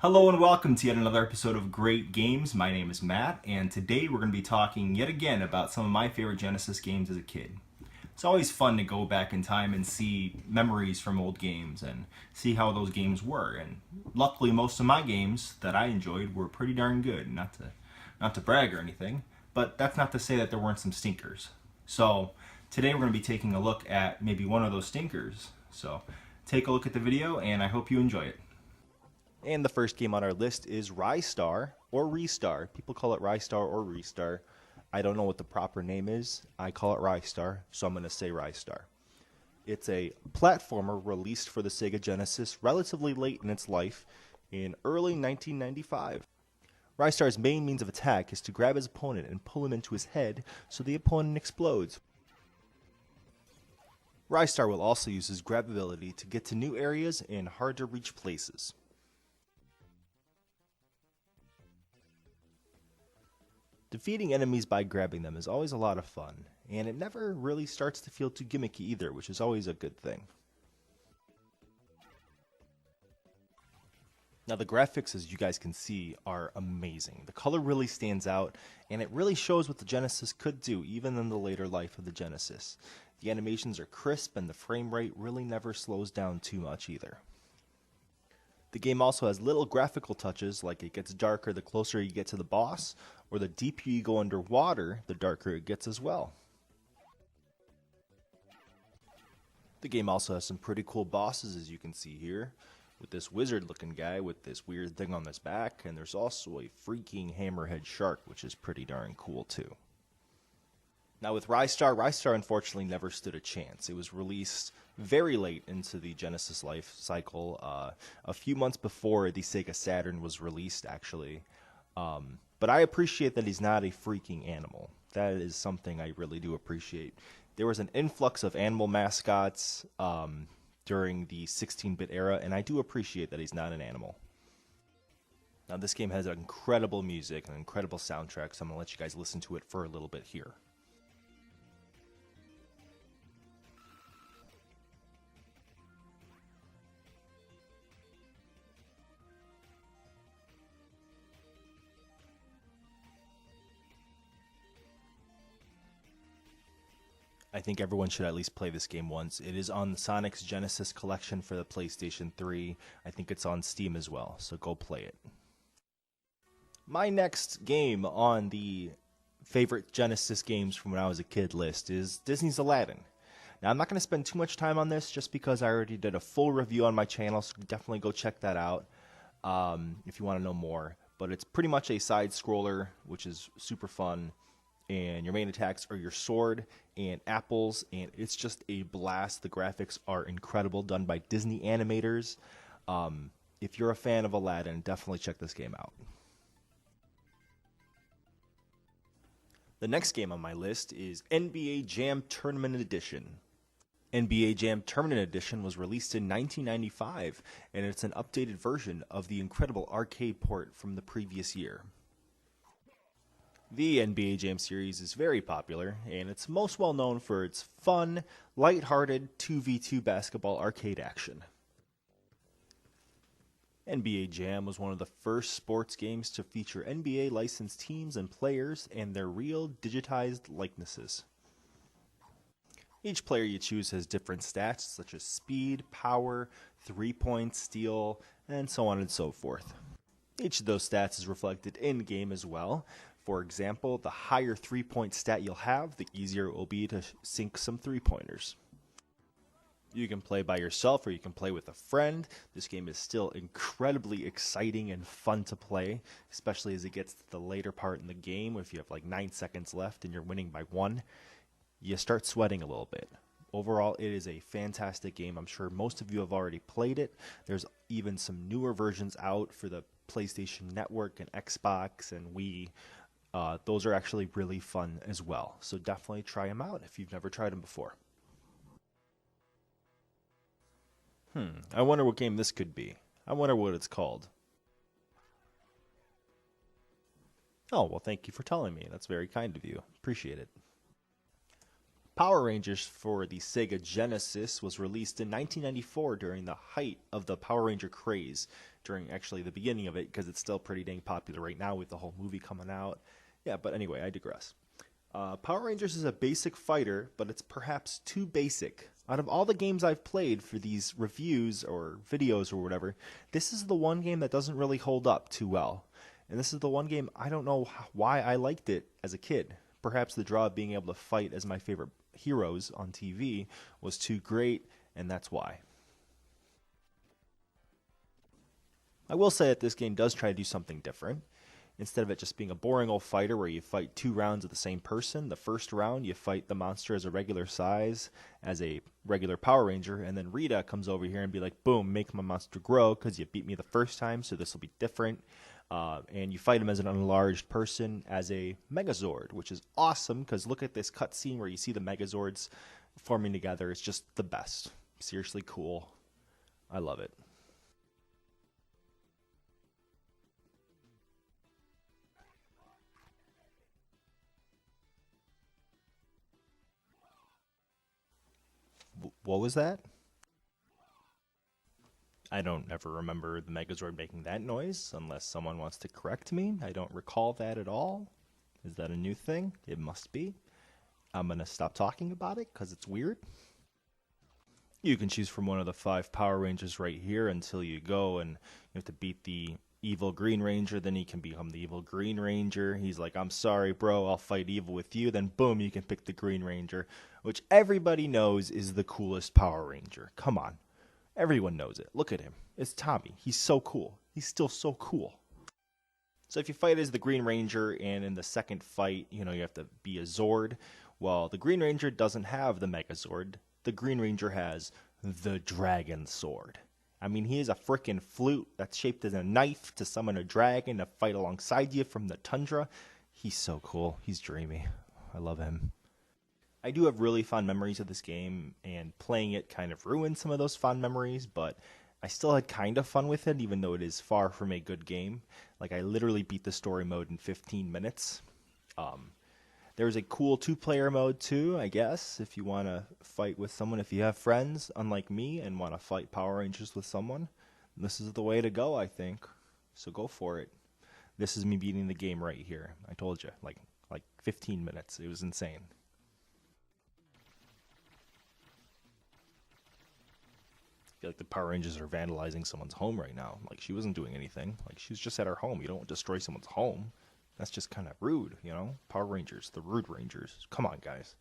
Hello and welcome to yet another episode of Great Games. My name is Matt, and today we're going to be talking yet again about some of my favorite Genesis games as a kid. It's always fun to go back in time and see memories from old games and see how those games were. And luckily, most of my games that I enjoyed were pretty darn good. Not to brag or anything, but that's not to say that there weren't some stinkers. So today we're going to be taking a look at maybe one of those stinkers. So take a look at the video, and I hope you enjoy it. And the first game on our list is Rystar, or Restar. People call it Rystar or Restar. I don't know what the proper name is. I call it Rystar, so I'm going to say Rystar. It's a platformer released for the Sega Genesis relatively late in its life in early 1995. Rystar's main means of attack is to grab his opponent and pull him into his head so the opponent explodes. Rystar will also use his grab ability to get to new areas and hard-to-reach places. Defeating enemies by grabbing them is always a lot of fun, and it never really starts to feel too gimmicky either, which is always a good thing. Now the graphics, as you guys can see, are amazing. The color really stands out, and it really shows what the Genesis could do, even in the later life of the Genesis. The animations are crisp, and the frame rate really never slows down too much either. The game also has little graphical touches, like it gets darker the closer you get to the boss, or the deeper you go underwater, the darker it gets as well. The game also has some pretty cool bosses, as you can see here, with this wizard looking guy with this weird thing on his back, and there's also a freaking hammerhead shark, which is pretty darn cool too. Now with Rystar unfortunately never stood a chance. It was released very late into the Genesis life cycle, a few months before the Sega Saturn was released actually. But I appreciate that he's not a freaking animal. That is something I really do appreciate. There was an influx of animal mascots during the 16-bit era, and I do appreciate that he's not an animal. Now this game has incredible music and an incredible soundtrack, so I'm going to let you guys listen to it for a little bit here. I think everyone should at least play this game once. It is on the Sonic's Genesis collection for the PlayStation 3. I think it's on Steam as well, so go play it. My next game on the favorite Genesis games from when I was a kid list is Disney's Aladdin. Now, I'm not going to spend too much time on this just because I already did a full review on my channel, so definitely go check that out if you want to know more. But it's pretty much a side-scroller, which is super fun. And your main attacks are your sword and apples, and it's just a blast. The graphics are incredible, done by Disney animators. If you're a fan of Aladdin, definitely check this game out. The next game on my list is NBA Jam Tournament Edition. NBA Jam Tournament Edition was released in 1995, and it's an updated version of the incredible arcade port from the previous year. The NBA Jam series is very popular, and it's most well known for its fun, light-hearted 2v2 basketball arcade action. NBA Jam was one of the first sports games to feature NBA licensed teams and players and their real digitized likenesses. Each player you choose has different stats such as speed, power, 3-point steal, and so on and so forth. Each of those stats is reflected in-game as well. For example, the higher 3-point stat you'll have, the easier it will be to sink some 3-pointers. You can play by yourself or you can play with a friend. This game is still incredibly exciting and fun to play, especially as it gets to the later part in the game. If you have like 9 seconds left and you're winning by 1, you start sweating a little bit. Overall, it is a fantastic game. I'm sure most of you have already played it. There's even some newer versions out for the PlayStation Network and Xbox and Wii. Those are actually really fun as well. So definitely try them out if you've never tried them before. I wonder what game this could be. I wonder what it's called. Oh, well, thank you for telling me. That's very kind of you. Appreciate it. Power Rangers for the Sega Genesis was released in 1994 during the height of the Power Ranger craze. during actually the beginning of it, because it's still pretty dang popular right now with the whole movie coming out. Yeah, but anyway, I digress. Power Rangers is a basic fighter, but it's perhaps too basic. Out of all the games I've played for these reviews or videos or whatever, this is the one game that doesn't really hold up too well. And this is the one game I don't know why I liked it as a kid. Perhaps the draw of being able to fight as my favorite heroes on TV was too great, and that's why. I will say that this game does try to do something different. Instead of it just being a boring old fighter where you fight 2 rounds of the same person, the first round you fight the monster as a regular size, as a regular Power Ranger, and then Rita comes over here and be like, boom, make my monster grow because you beat me the first time, so this will be different. And you fight him as an enlarged person as a Megazord, which is awesome because look at this cutscene where you see the Megazords forming together. It's just the best. Seriously cool. I love it. What was that? I don't ever remember the Megazord making that noise, unless someone wants to correct me. I don't recall that at all. Is that a new thing? It must be. I'm going to stop talking about it because it's weird. You can choose from one of the 5 Power Rangers right here until you go and you have to beat the evil Green Ranger. Then he can become the evil Green Ranger. He's like, I'm sorry, bro, I'll fight evil with you. Then boom, you can pick the Green Ranger, which everybody knows is the coolest Power Ranger. Come on. Everyone knows it. Look at him. It's Tommy. He's so cool. He's still so cool. So if you fight as the Green Ranger and in the second fight, you have to be a Zord. Well, the Green Ranger doesn't have the Megazord. The Green Ranger has the Dragon Sword. I mean, he is a frickin' flute that's shaped as a knife to summon a dragon to fight alongside you from the tundra. He's so cool. He's dreamy. I love him. I do have really fond memories of this game, and playing it kind of ruined some of those fond memories, but I still had kind of fun with it, even though it is far from a good game. Like, I literally beat the story mode in 15 minutes. There's a cool 2-player mode too, I guess, if you want to fight with someone. If you have friends, unlike me, and want to fight Power Rangers with someone, this is the way to go, I think. So go for it. This is me beating the game right here. I told you, like 15 minutes. It was insane. I feel like the Power Rangers are vandalizing someone's home right now. Like, she wasn't doing anything. Like, she was just at her home. You don't destroy someone's home. That's just kind of rude, Power Rangers, the rude Rangers. Come on, guys.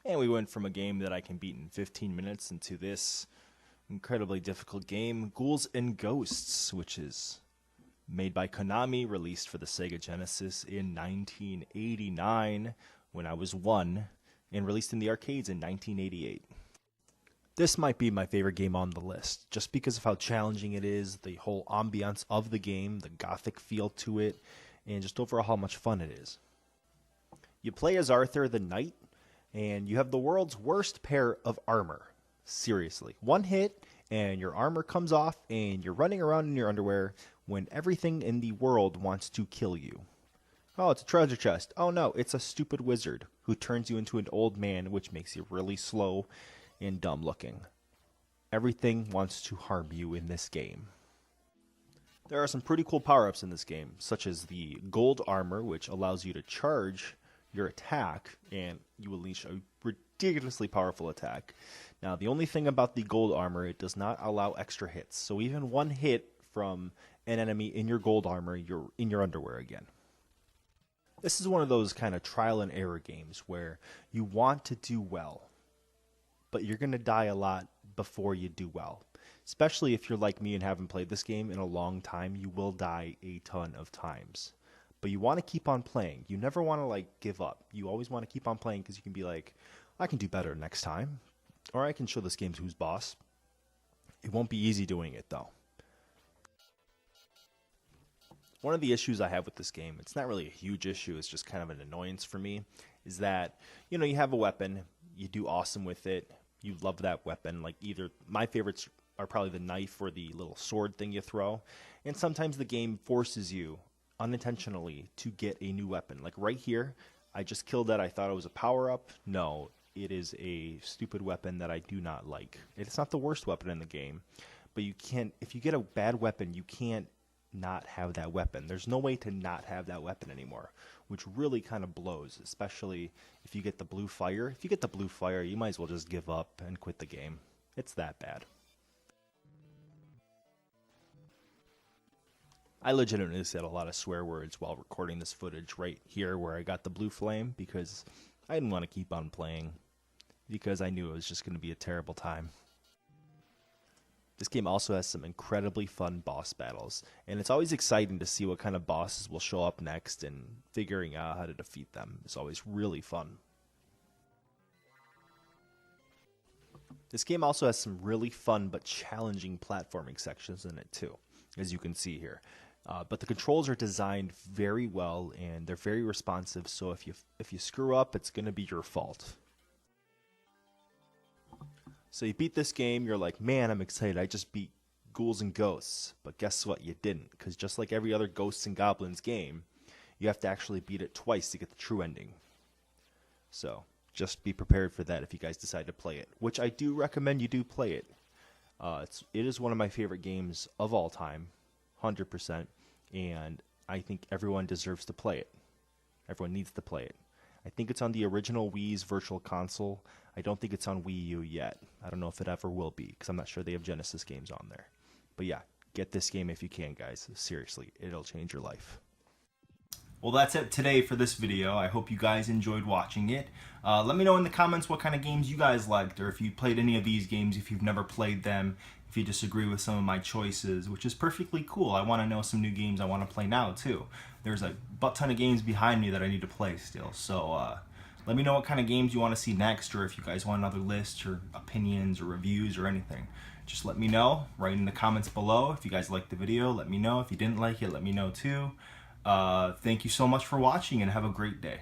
And we went from a game that I can beat in 15 minutes into this incredibly difficult game, Ghouls and Ghosts, which is made by Konami, released for the Sega Genesis in 1989 when I was 1, and released in the arcades in 1988. This might be my favorite game on the list, just because of how challenging it is, the whole ambiance of the game, the gothic feel to it, and just overall how much fun it is. You play as Arthur the Knight, and you have the world's worst pair of armor. Seriously. One hit, and your armor comes off, and you're running around in your underwear when everything in the world wants to kill you. Oh, it's a treasure chest. Oh no, it's a stupid wizard who turns you into an old man, which makes you really slow and dumb looking. Everything wants to harm you in this game. There are some pretty cool power-ups in this game, such as the gold armor, which allows you to charge your attack, and you will unleash a ridiculously powerful attack. Now, the only thing about the gold armor, it does not allow extra hits. So even one hit from an enemy in your gold armor, you're in your underwear again. This is one of those kind of trial and error games where you want to do well, but you're going to die a lot before you do well. Especially if you're like me and haven't played this game in a long time, you will die a ton of times. But you want to keep on playing. You never want to give up. You always want to keep on playing because you can be like, I can do better next time. Or I can show this game who's boss. It won't be easy doing it though. One of the issues I have with this game, it's not really a huge issue, it's just kind of an annoyance for me, is that, you have a weapon, you do awesome with it, you love that weapon, either, my favorites are probably the knife or the little sword thing you throw, and sometimes the game forces you unintentionally to get a new weapon. Like right here, I just killed that. I thought it was a power-up. No, it is a stupid weapon that I do not like. It's not the worst weapon in the game, but you can't, if you get a bad weapon, you can't not have that weapon. There's no way to not have that weapon anymore, which really kind of blows, especially if you get the blue fire. If you get the blue fire, you might as well just give up and quit the game. It's that bad. I legitimately said a lot of swear words while recording this footage right here where I got the blue flame because I didn't want to keep on playing because I knew it was just going to be a terrible time. This game also has some incredibly fun boss battles, and it's always exciting to see what kind of bosses will show up next, and figuring out how to defeat them is always really fun. This game also has some really fun but challenging platforming sections in it too, as you can see here. But the controls are designed very well, and they're very responsive, so if you screw up, it's going to be your fault. So you beat this game, you're like, man, I'm excited, I just beat Ghouls and Ghosts. But guess what, you didn't, because just like every other Ghosts and Goblins game, you have to actually beat it twice to get the true ending. So just be prepared for that if you guys decide to play it, which I do recommend you do play it. It is one of my favorite games of all time, 100%, and I think everyone deserves to play it. Everyone needs to play it. I think it's on the original Wii's Virtual Console. I don't think it's on Wii U yet. I don't know if it ever will be, because I'm not sure they have Genesis games on there. But yeah, get this game if you can, guys. Seriously, it'll change your life. Well, that's it today for this video. I hope you guys enjoyed watching it. Let me know in the comments what kind of games you guys liked, or if you played any of these games, if you've never played them, if you disagree with some of my choices, which is perfectly cool. I want to know some new games I want to play now, too. There's a butt ton of games behind me that I need to play still, so let me know what kind of games you want to see next, or if you guys want another list, or opinions, or reviews, or anything. Just let me know, right in the comments below. If you guys liked the video, let me know. If you didn't like it, let me know too. Thank you so much for watching, and have a great day.